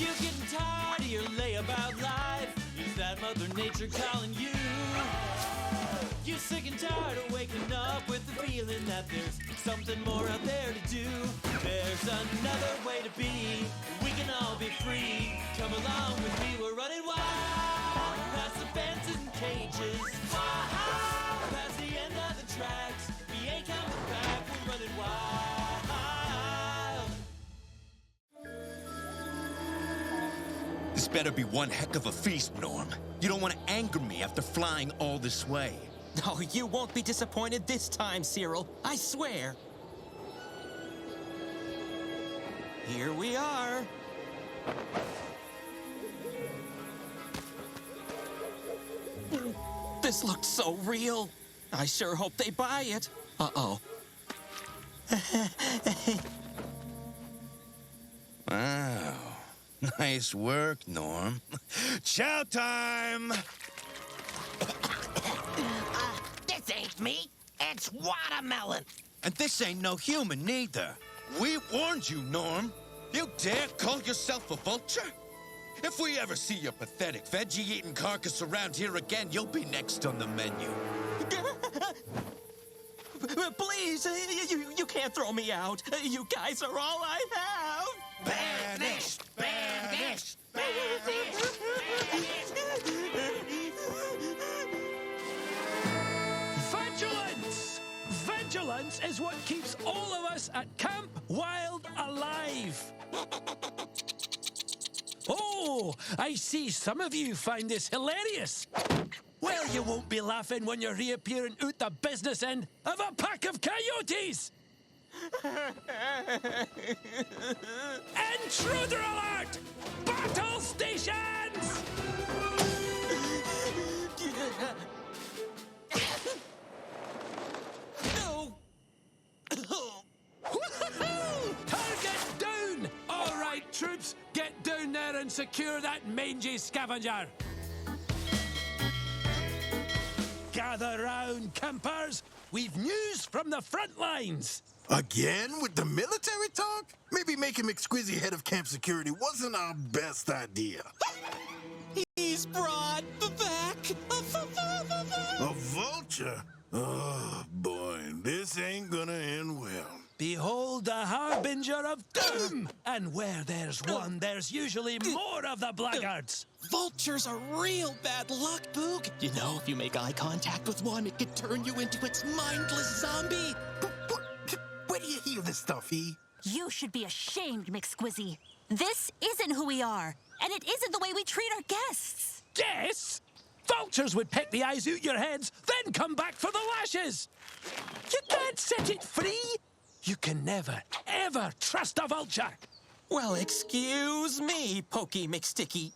you getting tired of your layabout life? Is that Mother Nature calling you? You sick and tired of waking up with the feeling that there's something more out there to do? There's another way to be. We can all be free. Come along with me, we're running wild. Past the fences and cages. Wild. Past the end of the tracks. We ain't coming back, we're running wild. This better be one heck of a feast, Norm. You don't want to anger me after flying all this way. Oh, you won't be disappointed this time, Cyril. I swear. Here we are. This looks so real. I sure hope they buy it. Uh-oh. Wow. Nice work, Norm. Chow time! This ain't meat, it's watermelon. And this ain't no human neither. We warned you, Norm. You dare call yourself a vulture? If we ever see your pathetic veggie-eating carcass around here again, you'll be next on the menu. Please, you can't throw me out. You guys are all I have. Banished! Banished! Banished! Vigilance! Vigilance is what keeps all of us at Camp Wild alive. Oh, I see some of you find this hilarious. Well, you won't be laughing when you're reappearing out the business end of a pack of coyotes! Intruder alert! Battle stations! No! Target down! All right, troops, get down there and secure that mangy scavenger. Gather round, campers. We've news from the front lines. Again with the military talk? Maybe making McSquizzy head of camp security wasn't our best idea. He's brought back A vulture? Oh, boy, this ain't gonna end well. Behold the harbinger of doom! And where there's one, there's usually more of the blackguards. Vultures are real bad luck, Boog. You know, if you make eye contact with one, it could turn you into its mindless zombie. Where do you hear this stuff, E? You should be ashamed, McSquizzy. This isn't who we are, and it isn't the way we treat our guests. Guests? Vultures would peck the eyes out your heads, then come back for the lashes. You can't set it free. You can never, ever trust a vulture. Well, excuse me, Pokey McSticky.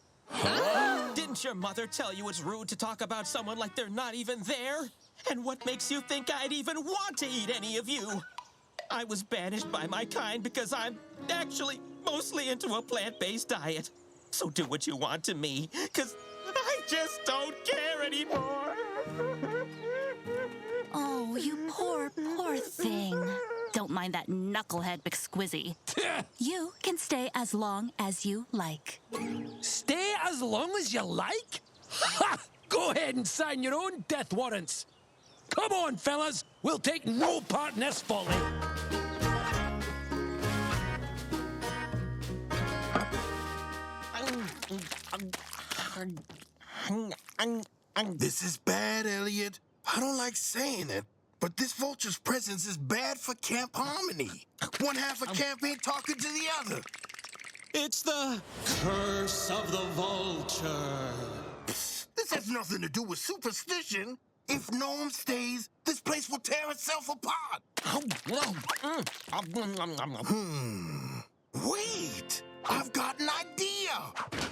Didn't your mother tell you it's rude to talk about someone like they're not even there? And what makes you think I'd even want to eat any of you? I was banished by my kind because I'm actually mostly into a plant-based diet. So do what you want to me, because I just don't care anymore. Oh, you poor, poor thing. Don't mind that knucklehead McSquizzy. You can stay as long as you like. Stay as long as you like? Ha! Go ahead and sign your own death warrants. Come on, fellas. We'll take no part in this folly. This is bad, Elliot. I don't like saying it, but this vulture's presence is bad for camp harmony. One half of camp ain't talking to the other. It's the curse of the vulture. Psst, this has nothing to do with superstition. If Norm stays, this place will tear itself apart. Wait! I've got an idea!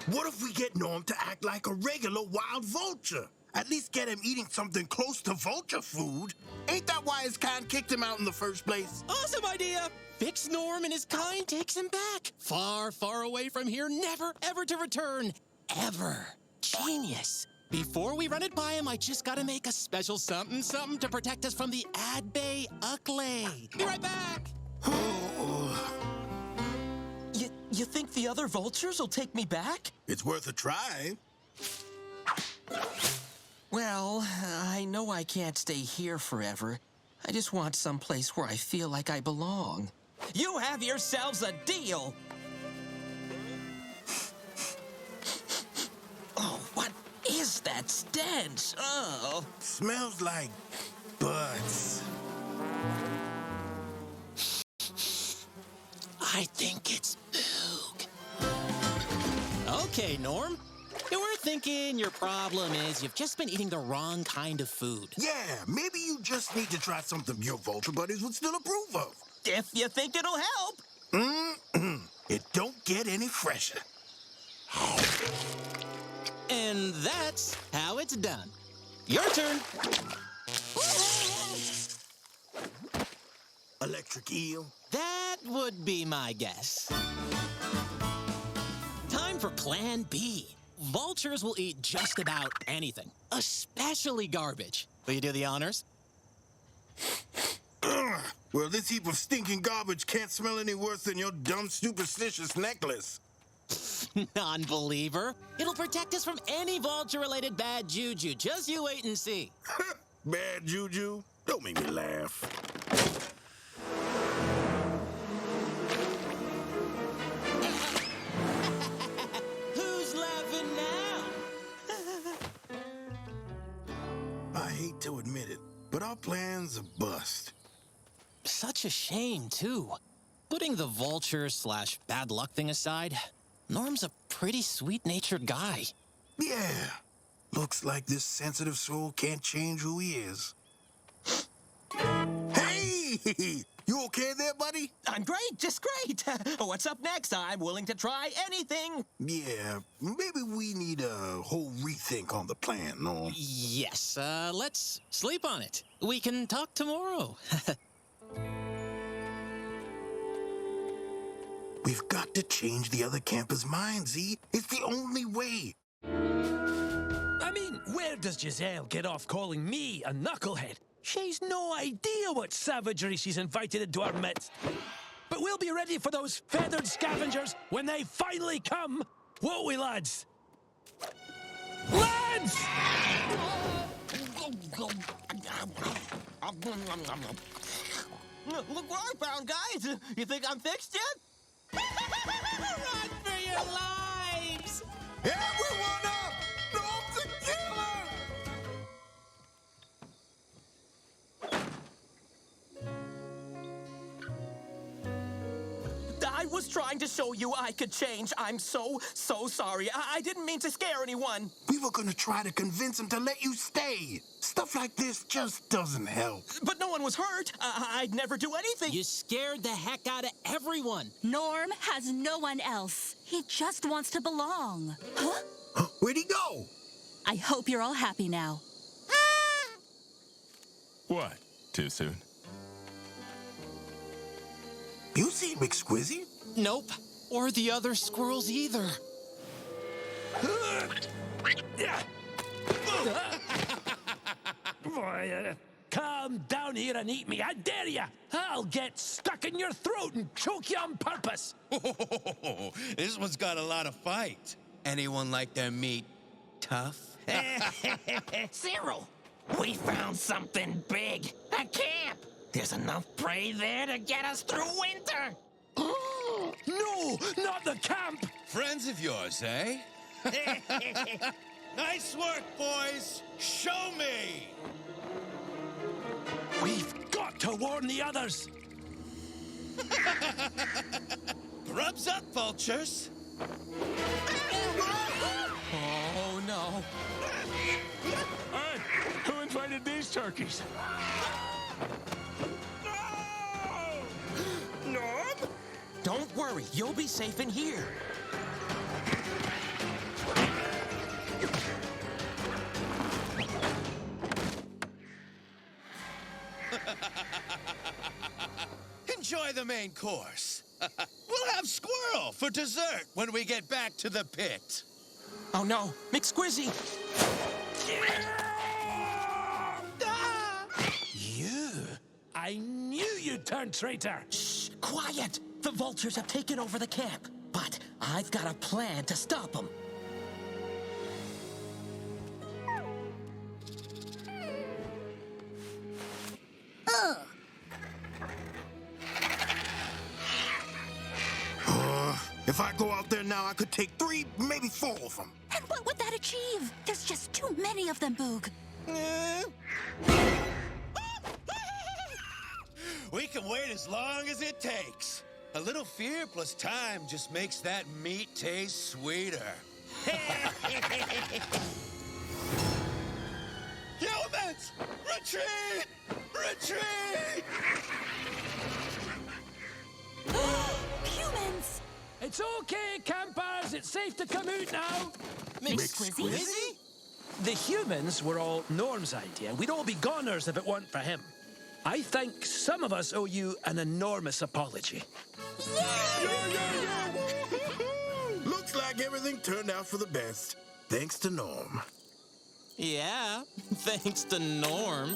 What if we get Norm to act like a regular wild vulture? At least get him eating something close to vulture food. Ain't that why his kind kicked him out in the first place? Awesome idea! Fix Norm and his kind takes him back. Far, far away from here, never, ever to return. Ever. Genius. Before we run it by him, I just gotta make a special something to protect us from the Ad Bay Uckley. Be right back! You think the other vultures will take me back? It's worth a try. Well, I know I can't stay here forever. I just want someplace where I feel like I belong. You have yourselves a deal! Oh, what is that stench? Oh. Smells like butts. I think it's Boog. Okay, Norm. We're thinking your problem is you've just been eating the wrong kind of food. Yeah, maybe you just need to try something your vulture buddies would still approve of. If you think it'll help. It don't get any fresher. And that's how it's done. Your turn. Electric eel. That would be my guess. Time for Plan B. Vultures will eat just about anything, especially garbage. Will you do the honors? Well, this heap of stinking garbage can't smell any worse than your dumb, superstitious necklace. Non-believer. It'll protect us from any vulture-related bad juju. Just you wait and see. Bad juju? Don't make me laugh. Who's laughing now? I hate to admit it, but our plan's a bust. Such a shame, too. Putting the vulture/bad luck thing aside, Norm's a pretty sweet-natured guy. Yeah, looks like this sensitive soul can't change who he is. Hey! You okay there, buddy? I'm great, just great. What's up next? I'm willing to try anything. Yeah, maybe we need a whole rethink on the plan, Norm. Yes, let's sleep on it. We can talk tomorrow. We've got to change the other campers' minds, Z. It's the only way. I mean, where does Giselle get off calling me a knucklehead? She's no idea what savagery she's invited into our midst. But we'll be ready for those feathered scavengers when they finally come, won't we, lads? Lads! Look what I found, guys. You think I'm fixed yet? Run for your lives! Everyone up! Norm's a killer! I was trying to show you I could change. I'm so sorry. I didn't mean to scare anyone. We were gonna try to convince him to let you stay. Stuff like this just doesn't help. But no one was hurt. I'd never do anything. You scared the heck out of everyone. Norm has no one else. He just wants to belong. Huh? Where'd he go? I hope you're all happy now. What? Too soon? You see McSquizzy? Nope. Or the other squirrels either. Boy, calm down here and eat me, I dare ya! I'll get stuck in your throat and choke you on purpose! This one's got a lot of fight. Anyone like their meat tough? Cyril, we found something big. A camp. There's enough prey there to get us through winter. No, not the camp! Friends of yours, eh? Nice work, boys! Show me! We've got to warn the others! Grubs up, vultures! Oh, no. Hey, who invited these turkeys? Norm? Don't worry. You'll be safe in here. Enjoy the main course. We'll have squirrel for dessert when we get back to the pit. Oh, no. McSquizzy. You? I knew you'd turn traitor! Shh, quiet. The vultures have taken over the camp. But I've got a plan to stop them. If I go out there now, I could take 3, maybe 4 of them. And what would that achieve? There's just too many of them, Boog. We can wait as long as it takes. A little fear plus time just makes that meat taste sweeter. Humans! Retreat! Retreat! Humans! It's okay, campers. It's safe to come out now. McSquizzy? The humans were all Norm's idea, and we'd all be goners if it weren't for him. I think some of us owe you an enormous apology. Looks like everything turned out for the best. Thanks to Norm. Yeah, thanks to Norm.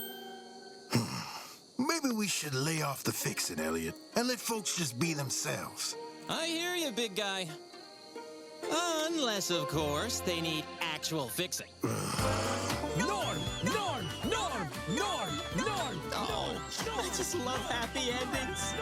Maybe we should lay off the fixing, Elliot, and let folks just be themselves. I hear you, big guy. Unless, of course, they need actual fixing. Norm! Norm! Norm! Norm! Norm! Oh, I just love happy endings.